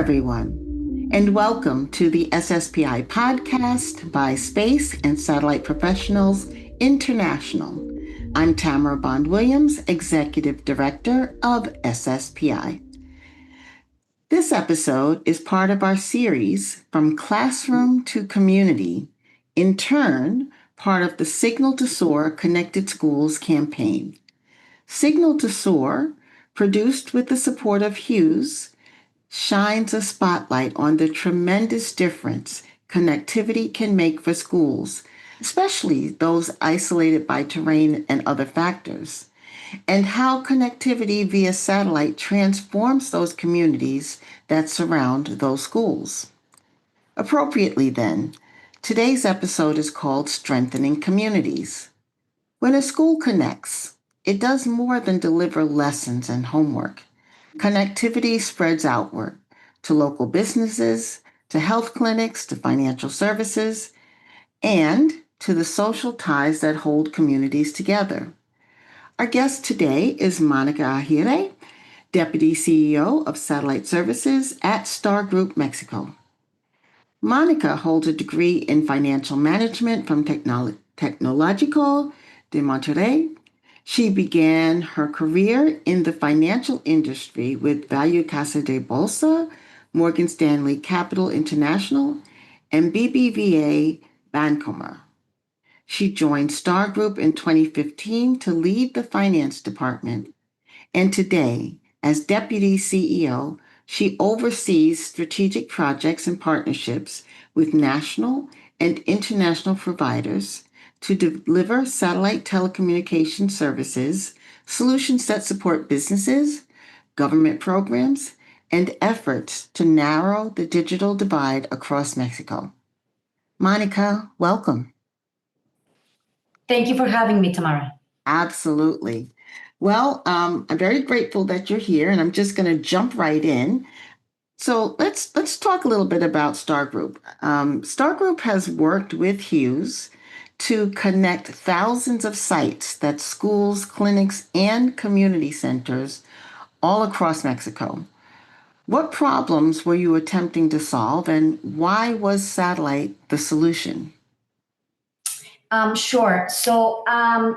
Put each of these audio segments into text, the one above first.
everyone, and welcome to the SSPI podcast by Space and Satellite Professionals International. I'm Tamara Bond-Williams, Executive Director of SSPI. This episode is part of our series From Classroom to Community, in turn, part of the Signal to Soar Connected Schools campaign. Signal to Soar, produced with the support of Hughes, shines a spotlight on the tremendous difference connectivity can make for schools, especially those isolated by terrain and other factors, and how connectivity via satellite transforms those communities that surround those schools. Appropriately, then, today's episode is called Strengthening Communities. When a school connects, it does more than deliver lessons and homework. Connectivity spreads outward to local businesses, to health clinics, to financial services, and to the social ties that hold communities together. Our guest today is Mónica Aguirre, Deputy CEO of Satellite Services at Stargroup Mexico. Mónica holds a degree in financial management from Tecnológico de Monterrey. She began her career in the financial industry with Value Casa de Bolsa, Morgan Stanley Capital International, and BBVA Bancomer. She joined Stargroup in 2015 to lead the finance department. And today, as Deputy CEO, she oversees strategic projects and partnerships with national and international providers to deliver satellite telecommunications services, solutions that support businesses, government programs, and efforts to narrow the digital divide across Mexico. Mónica, welcome. Thank you for having me, Tamara. Absolutely. Well, I'm very grateful that you're here, and I'm just going to jump right in. So let's talk a little bit about Stargroup. Stargroup has worked with Hughes to connect thousands of sites that's schools, clinics, and community centers all across Mexico. What problems were you attempting to solve, and why was satellite the solution? Sure. So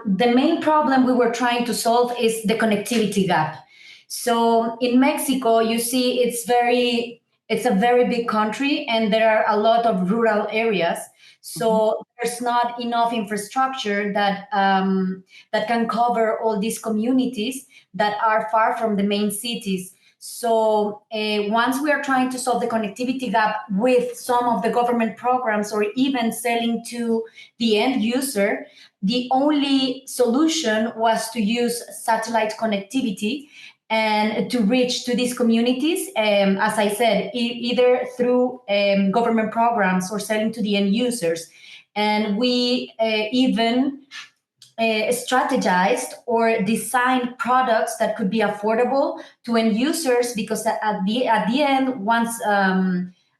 the main problem we were trying to solve is the connectivity gap. So in Mexico, you see it's a very big country, and there are a lot of rural areas. So there's not enough infrastructure that can cover all these communities that are far from the main cities. So once we are trying to solve the connectivity gap with some of the government programs or even selling to the end user, the only solution was to use satellite connectivity and to reach to these communities, as I said, either through government programs or selling to the end users. And we even strategized or designed products that could be affordable to end users, because at the end,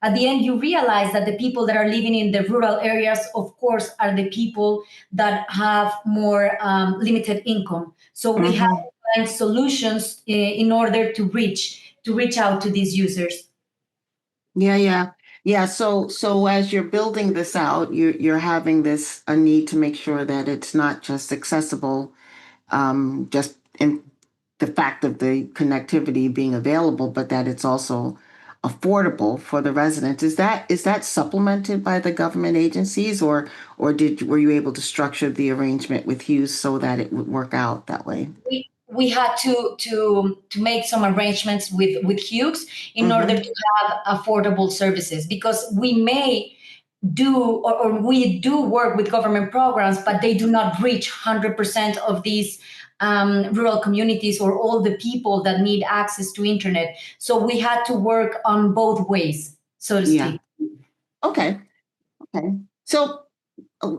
at the end, you realize that the people that are living in the rural areas, of course, are the people that have more limited income. So we have to find solutions in order to reach out to these users. Yeah. So as you're building this out, you're having a need to make sure that it's not just accessible, just in the fact of the connectivity being available, but that it's also affordable for the residents. Is that supplemented by the government agencies, or were you able to structure the arrangement with Hughes so that it would work out that way? We had to make some arrangements with Hughes in order to have affordable services, because we may do or we do work with government programs, but they do not reach 100% of these rural communities or all the people that need access to internet. So we had to work on both ways, so to speak. Okay. So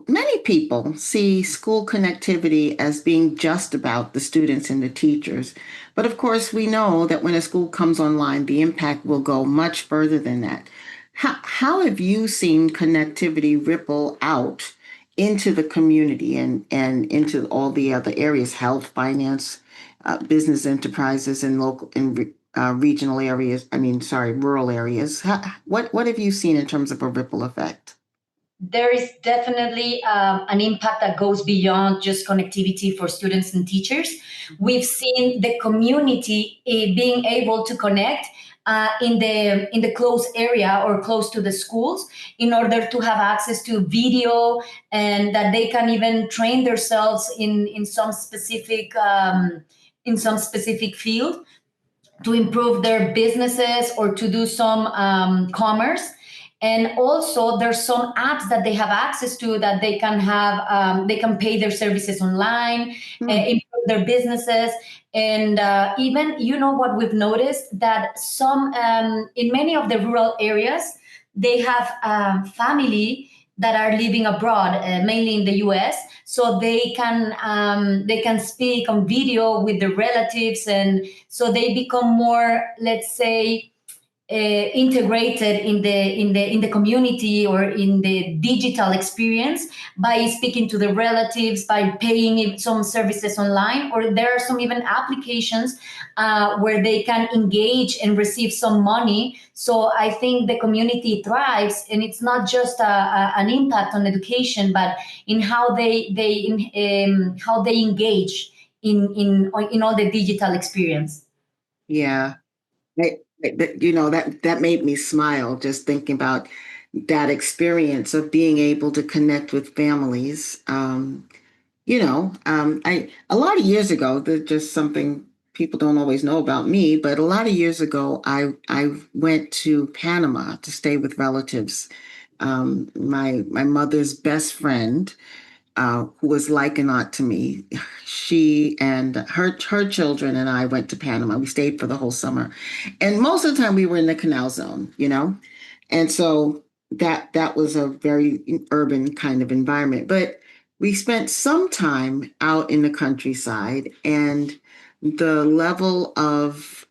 many people see school connectivity as being just about the students and the teachers. But of course, we know that when a school comes online, the impact will go much further than that. How have you seen connectivity ripple out into the community and into all the other areas, health, finance, business enterprises, and local regional areas, rural areas. What have you seen in terms of a ripple effect? There is definitely an impact that goes beyond just connectivity for students and teachers. We've seen the community being able to connect in the close area or close to the schools in order to have access to video, and that they can even train themselves in some specific field to improve their businesses or to do some commerce. And also there's some apps that they have access to that they can have, they can pay their services online, improve their businesses. And even, you know, what we've noticed that some in many of the rural areas, they have family that are living abroad, mainly in the US, so they can speak on video with their relatives, and so they become more, let's say, integrated in the community or in the digital experience by speaking to the relatives, by paying some services online, or there are some even applications where they can engage and receive some money. So I think the community thrives, and it's not just an impact on education, but in how how they engage in all the digital experience. Yeah. That made me smile just thinking about that experience of being able to connect with families. A lot of years ago, there's just something people don't always know about me, but a lot of years ago, I went to Panama to stay with relatives. My mother's best friend, who was like an aunt to me. She and her children and I went to Panama. We stayed for the whole summer, and most of the time we were in the Canal Zone, and so that was a very urban kind of environment. But we spent some time out in the countryside, and the level of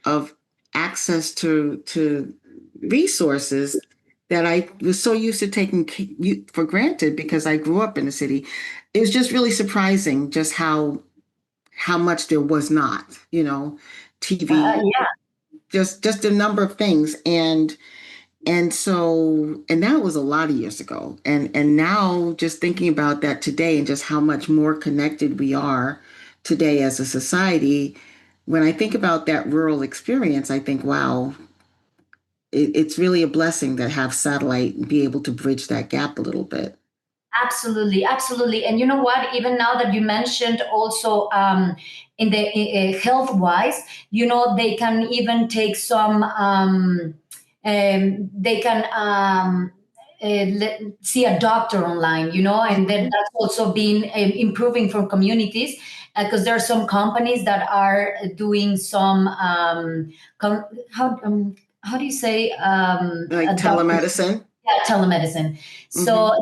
access to resources that I was so used to taking for granted because I grew up in the city. It was just really surprising just how much there was not, TV, Yeah. just a number of things. And that was a lot of years ago. And now just thinking about that today and just how much more connected we are today as a society, when I think about that rural experience, I think, wow, it's really a blessing to have satellite and be able to bridge that gap a little bit. Absolutely, absolutely. And you know what? Even now that you mentioned also in the health wise, you know, they can even take some, they can see a doctor online, you know, and then that's also been improving for communities because there are some companies that are doing some, how do you say, Like a doctor, telemedicine. yeah, telemedicine. Mm-hmm. So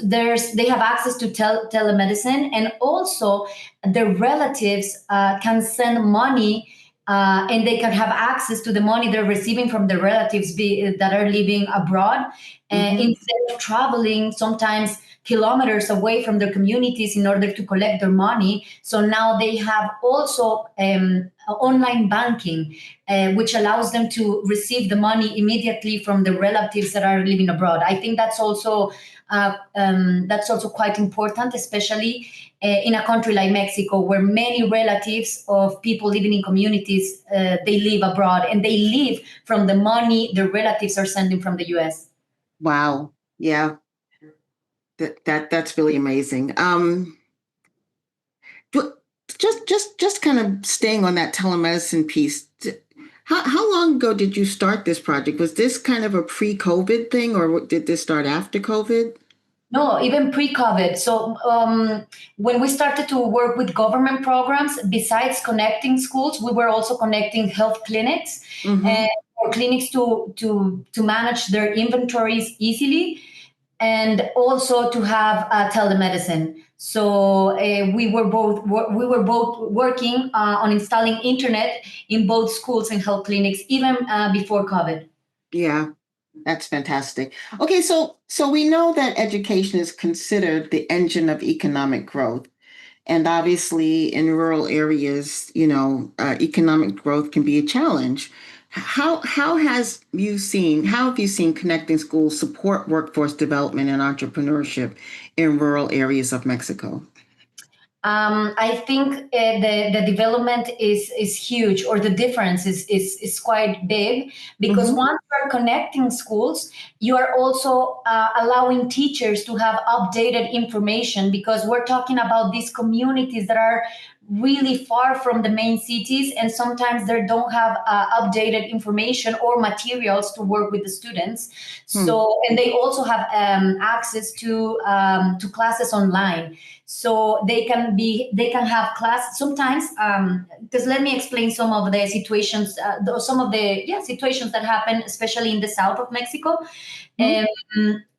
there's they have access to telemedicine, and also the relatives can send money, and they can have access to the money they're receiving from the relatives that are living abroad, Mm-hmm. instead of traveling sometimes kilometers away from their communities in order to collect their money. So now they have also online banking, which allows them to receive the money immediately from the relatives that are living abroad. I think that's also quite important, especially in a country like Mexico, where many relatives of people living in communities, they live abroad and they live from the money the relatives are sending from the US. Wow. Yeah. That's really amazing. But just kind of staying on that telemedicine piece. How long ago did you start this project? Was this kind of a pre-COVID thing, or did this start after COVID? No, even pre-COVID. So when we started to work with government programs, besides connecting schools, we were also connecting health clinics Mm-hmm. and or clinics to manage their inventories easily, and also to have telemedicine. So we were both working on installing internet in both schools and health clinics even before COVID. Yeah. That's fantastic. Okay, so we know that education is considered the engine of economic growth. And obviously in rural areas, economic growth can be a challenge. How have you seen connecting schools support workforce development and entrepreneurship in rural areas of Mexico? I think the development is huge, or the difference is quite big, because Mm-hmm. once you're connecting schools, you are also allowing teachers to have updated information, because we're talking about these communities that are really far from the main cities, and sometimes they don't have updated information or materials to work with the students. So, and they also have access to classes online, so they can have class sometimes, because let me explain some of the situations, some of the situations that happen, especially in the south of Mexico. Hmm.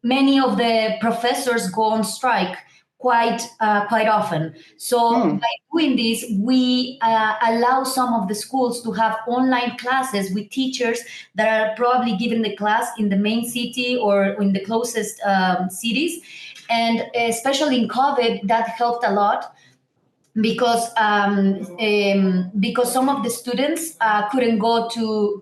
Many of the professors go on strike quite often. So Hmm. by doing this, we allow some of the schools to have online classes with teachers that are probably giving the class in the main city or in the closest cities. And especially in COVID, that helped a lot, because some of the students couldn't go to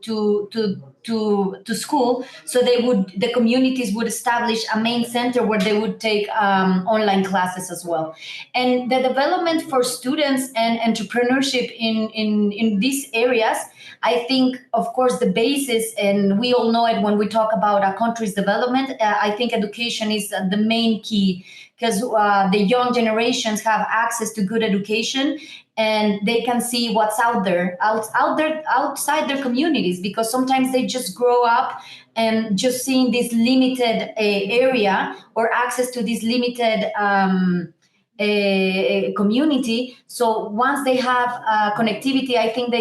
school, so the communities would establish a main center where they would take online classes as well. And the development for students and entrepreneurship in these areas, I think, of course, the basis, and we all know it when we talk about a country's development, I think education is the main key, because the young generations have access to good education, and they can see what's out there outside their communities, because sometimes they just grow up and just seeing this limited area, or access to this limited community. So once they have connectivity, I think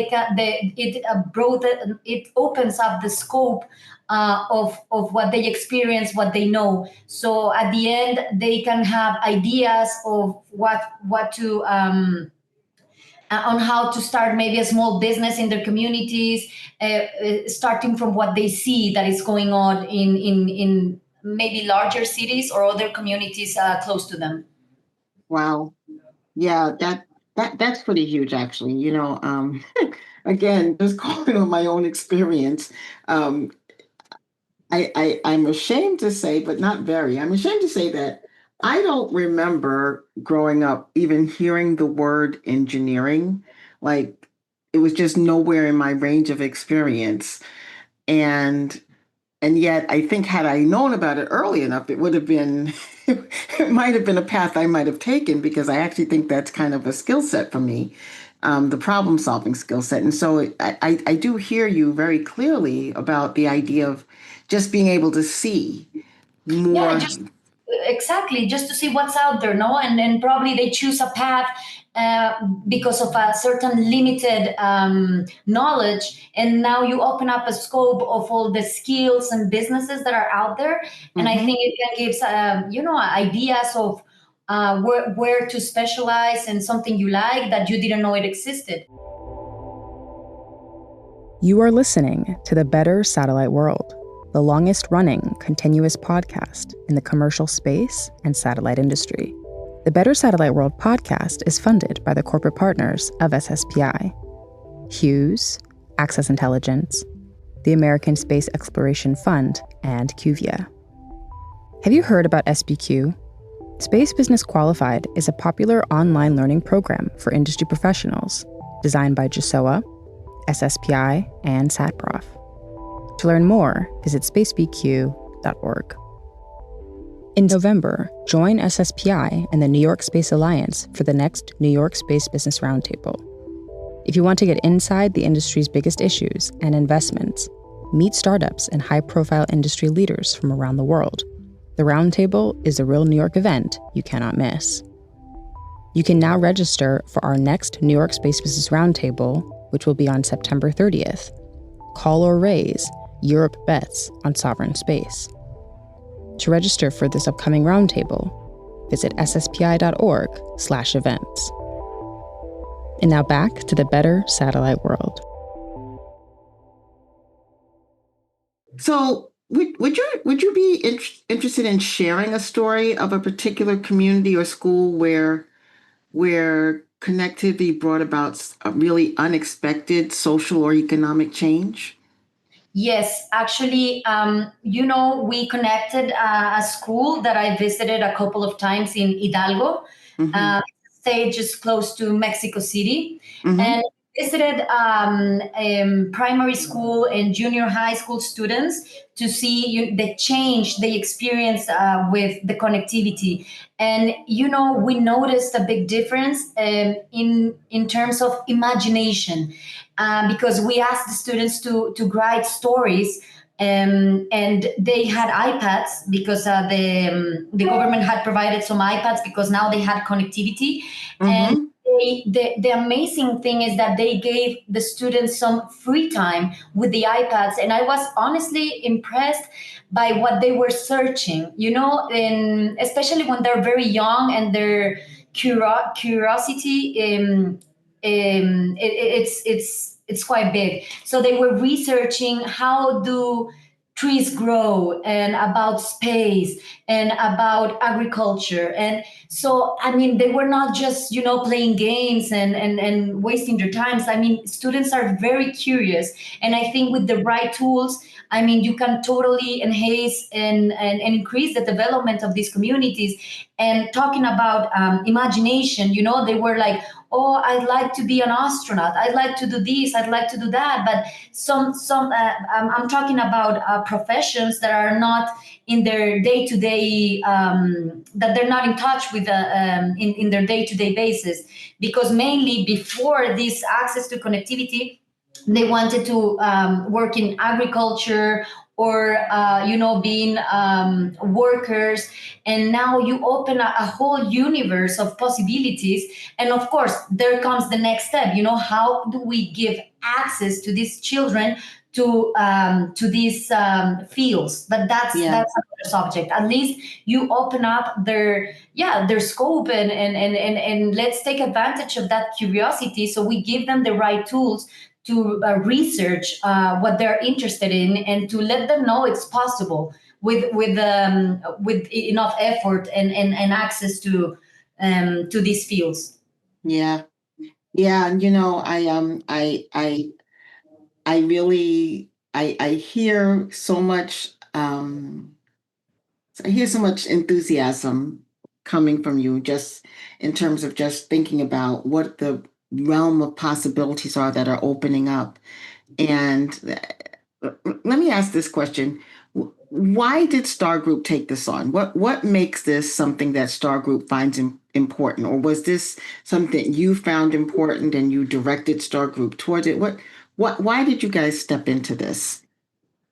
it opens up the scope of what they experience, what they know. So at the end, they can have ideas of what to on how to start maybe a small business in their communities, starting from what they see that is going on in maybe larger cities or other communities close to them. Wow. Yeah, that's pretty huge, actually. Again, just calling on my own experience. Um, I'm ashamed to say, but not very. I'm ashamed to say that I don't remember growing up even hearing the word engineering. Like, it was just nowhere in my range of experience. And and yet I think had I known about it early enough, it would have been it might have been a path I might have taken, because I actually think that's kind of a skill set for me, the problem solving skill set. And so I do hear you very clearly about the idea of just being able to see Yeah, more. just exactly, just to see what's out there, no? And then probably they choose a path uh, because of a certain limited knowledge, and now you open up a scope of all the skills and businesses that are out there. And I think Mhm. it can give ideas of where to specialize, and something you like that you didn't know it existed. You are listening to The Better Satellite World, the longest running continuous podcast in the commercial space and satellite industry. The Better Satellite World podcast is funded by the corporate partners of SSPI, Hughes, Access Intelligence, the American Space Exploration Fund, and Cuvia. Have you heard about SBQ? Space Business Qualified is a popular online learning program for industry professionals designed by JSOA, SSPI, and SatProf. To learn more, visit spacebq.org. In November, join SSPI and the New York Space Alliance for the next New York Space Business Roundtable. If you want to get inside the industry's biggest issues and investments, meet startups and high-profile industry leaders from around the world, the Roundtable is a real New York event you cannot miss. You can now register for our next New York Space Business Roundtable, which will be on September 30th. Call or raise Europe Bets on Sovereign Space. To register for this upcoming roundtable, visit sspi.org/events. And now back to the Better Satellite World. So would you be interested in sharing a story of a particular community or school where connectivity brought about a really unexpected social or economic change? Yes, actually, we connected a school that I visited a couple of times in Hidalgo. Mm-hmm. State just close to Mexico City, Mm-hmm. and visited primary school and junior high school students to see the change they experience with the connectivity. And we noticed a big difference in terms of imagination, because we asked the students to write stories, and they had iPads because the government had provided some iPads because now they had connectivity. And Mm-hmm. the amazing thing is that they gave the students some free time with the iPads, and I was honestly impressed by what they were searching. And especially when they're very young and their curiosity, it's quite big. So they were researching how do trees grow, and about space, and about agriculture. And so, I mean, they were not just playing games and wasting their times. I mean, students are very curious, and I think with the right tools, I mean, you can totally enhance and increase the development of these communities. And talking about imagination, they were like, oh, I'd like to be an astronaut, I'd like to do this, I'd like to do that. But I'm talking about professions that are not in their day-to-day, that they're not in touch with in their day-to-day basis, because mainly before this access to connectivity, they wanted to work in agriculture, or being workers. And now you open a whole universe of possibilities. And of course, there comes the next step. How do we give access to these children to these fields? But that's Yeah. that's another subject. At least you open up their scope, and let's take advantage of that curiosity. So we give them the right tools to research what they're interested in, and to let them know it's possible with enough effort and access to these fields. Yeah. Yeah. And I really I hear so much I hear so much enthusiasm coming from you, just in terms of just thinking about what the realm of possibilities are that are opening up. And let me ask this question. Why did Star Group take this on? What makes this something that Star Group finds important? Or was this something you found important and you directed Star Group towards it? Why did you guys step into this?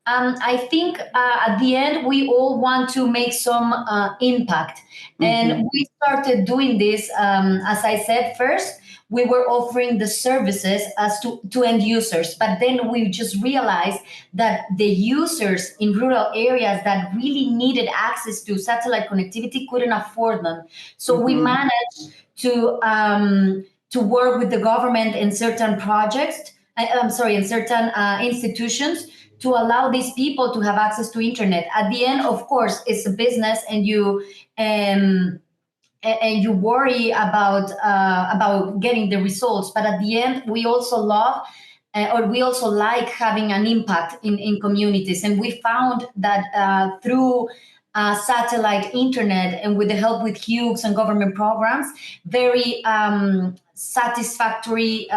I think at the end, we all want to make some impact. Mm-hmm. And we started doing this, as I said, first, we were offering the services as to end users. But then we just realized that the users in rural areas that really needed access to satellite connectivity couldn't afford them. So we Mm-hmm. managed to work with the government in certain projects. I'm sorry, in certain institutions, to allow these people to have access to internet. At the end, of course, it's a business, and you worry about getting the results. But at the end, we also love, or we also like having an impact in communities. And we found that through satellite internet, and with the help with Hughes and government programs, very satisfactory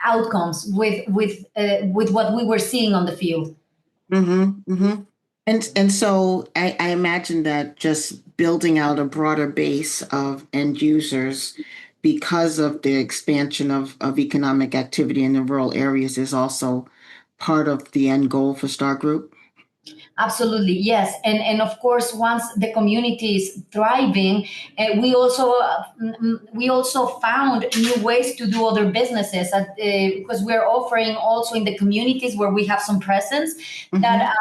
outcomes with what we were seeing on the field. Mm-hmm. Mm-hmm. And so I imagine that just building out a broader base of end users because of the expansion of economic activity in the rural areas is also part of the end goal for Star Group. Absolutely, yes. And of course, once the community is thriving, we also found new ways to do other businesses, because we're offering also in the communities where we have some presence, that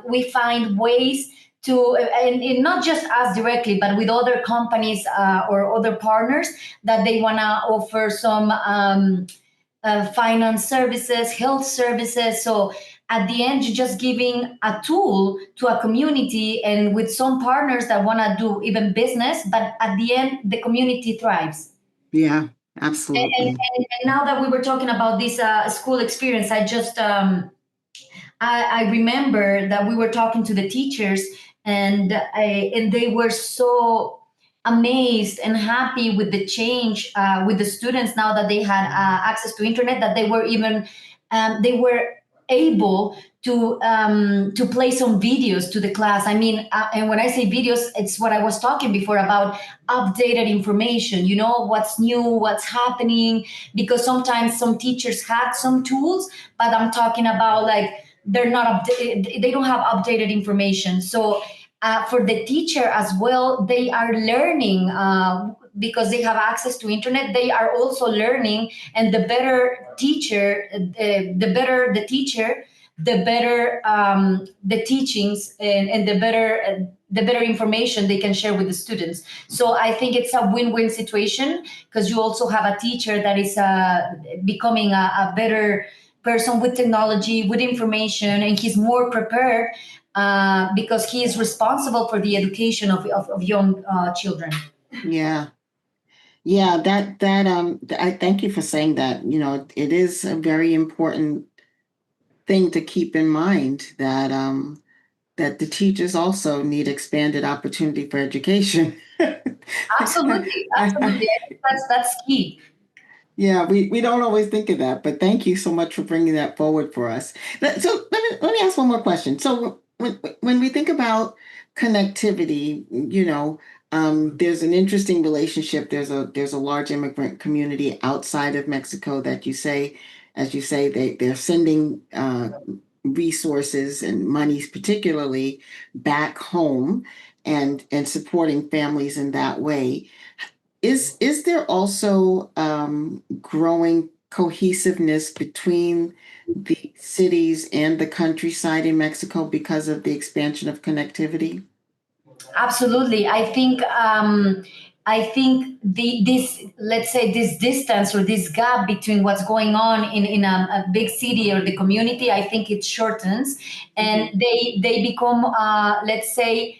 we find ways to, and not just us directly, but with other companies or other partners, that they want to offer some finance services, health services. So at the end, you're just giving a tool to a community, and with some partners that want to do even business, but at the end, the community thrives. Yeah, And absolutely. now that we were talking about this school experience, I just I remember that we were talking to the teachers, and they were so amazed and happy with the change with the students now that they had access to internet, that they were able to play some videos to the class. I mean, and when I say videos, it's what I was talking before about updated information. You know, what's new, what's happening, because sometimes some teachers had some tools, but I'm talking about like they're not they don't have updated information. So for the teacher as well, they are learning because they have access to internet. They are also learning, and the better teacher, the better the teacher, the better the teachings, and the better information they can share with the students. So I think it's a win-win situation, because you also have a teacher that is becoming a better person with technology, with information, and he's more prepared because he is responsible for the education of young children. Yeah. I thank you for saying that. You know, it is a very important thing to keep in mind that the teachers also need expanded opportunity for education. Absolutely, absolutely. I think that's key. Yeah, we don't always think of that, but thank you so much for bringing that forward for us. Let me ask one more question. So when we think about connectivity, you know, there's an interesting relationship. There's a large immigrant community outside of Mexico that as you say, they're sending resources and monies, particularly back home, and supporting families in that way. Is there also growing cohesiveness between the cities and the countryside in Mexico because of the expansion of connectivity? Absolutely. I think this, let's say, this distance or this gap between what's going on in a big city or the community, I think it shortens, and they become, let's say,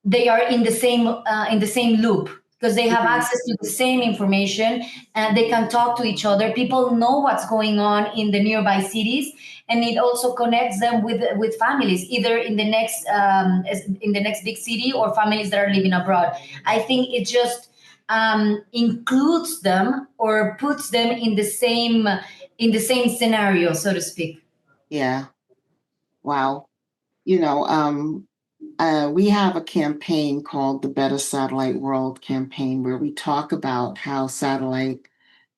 they are in the same loop, because they have Mhm. access to the same information, and they can talk to each other. People know what's going on in the nearby cities, and it also connects them with families, either in the next big city, or families that are living abroad. I think it just includes them, or puts them in the same scenario, so to speak. Yeah. Wow. You know, we have a campaign called the Better Satellite World campaign where we talk about how satellite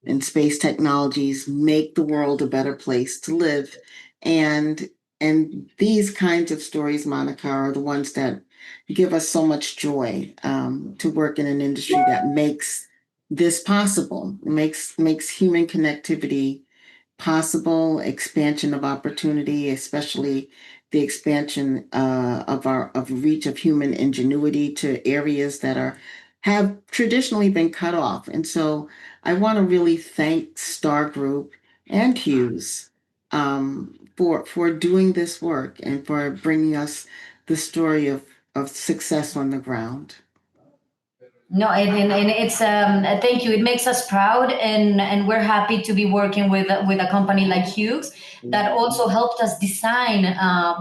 and space technologies make the world a better place to live. And and these kinds of stories, Monica, are the ones that give us so much joy to work in an industry that makes this possible. It makes human connectivity possible, expansion of opportunity, especially the expansion of reach of human ingenuity to areas that are have traditionally been cut off. And so I want to really thank Star Group and Hughes for doing this work and for bringing us the story of success on the ground. No, and it's thank you. It makes us proud, and we're happy to be working with a company like Hughes that also helped us design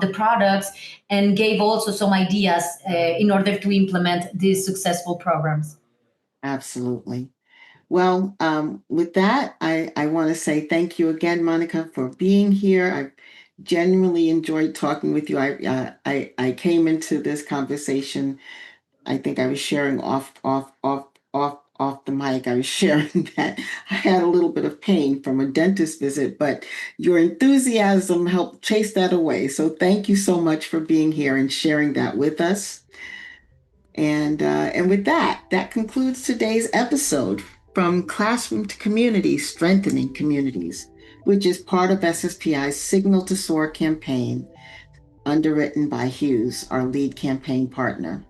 the products, and gave also some ideas in order to implement these successful programs. Absolutely. Well, with that, I want to say thank you again, Monica, for being here. I genuinely enjoyed talking with you. I came into this conversation. I think I was sharing off the mic. I was sharing that I had a little bit of pain from a dentist visit, but your enthusiasm helped chase that away. So thank you so much for being here and sharing that with us. And with that, that concludes today's episode from Classroom to Community, Strengthening Communities, which is part of SSPI's Signal to Soar campaign, underwritten by Hughes, our lead campaign partner.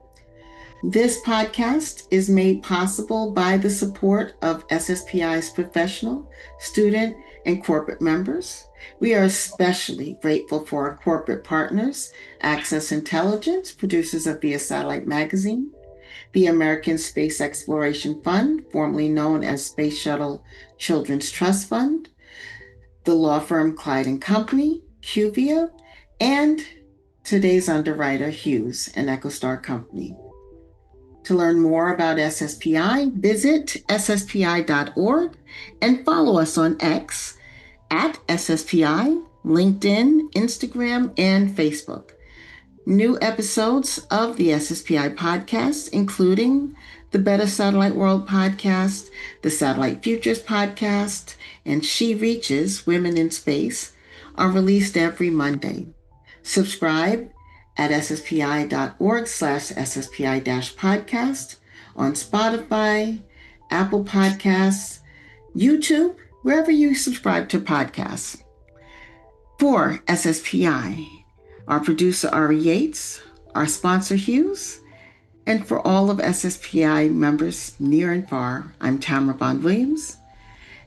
This podcast is made possible by the support of SSPI's professional, student, and corporate members. We are especially grateful for our corporate partners, Access Intelligence, producers of Via Satellite Magazine, the American Space Exploration Fund, formerly known as Space Shuttle Children's Trust Fund, the law firm Clyde and Company, Cuvia, and today's underwriter, Hughes, an Echostar company. To learn more about SSPI, visit sspi.org and follow us on X at SSPI, LinkedIn, Instagram, and Facebook. New episodes of the SSPI podcast, including the Better Satellite World podcast, the Satellite Futures podcast, and She Reaches Women in Space, are released every Monday. Subscribe at sspi.org/SSPI-podcast on Spotify, Apple Podcasts, YouTube, wherever you subscribe to podcasts. For SSPI, our producer Ari Yates, our sponsor Hughes, and for all of SSPI members near and far, I'm Tamara Bond-Williams.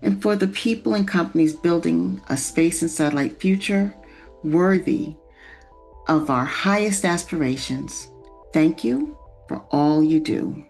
And for the people and companies building a space and satellite future worthy of our highest aspirations, thank you for all you do.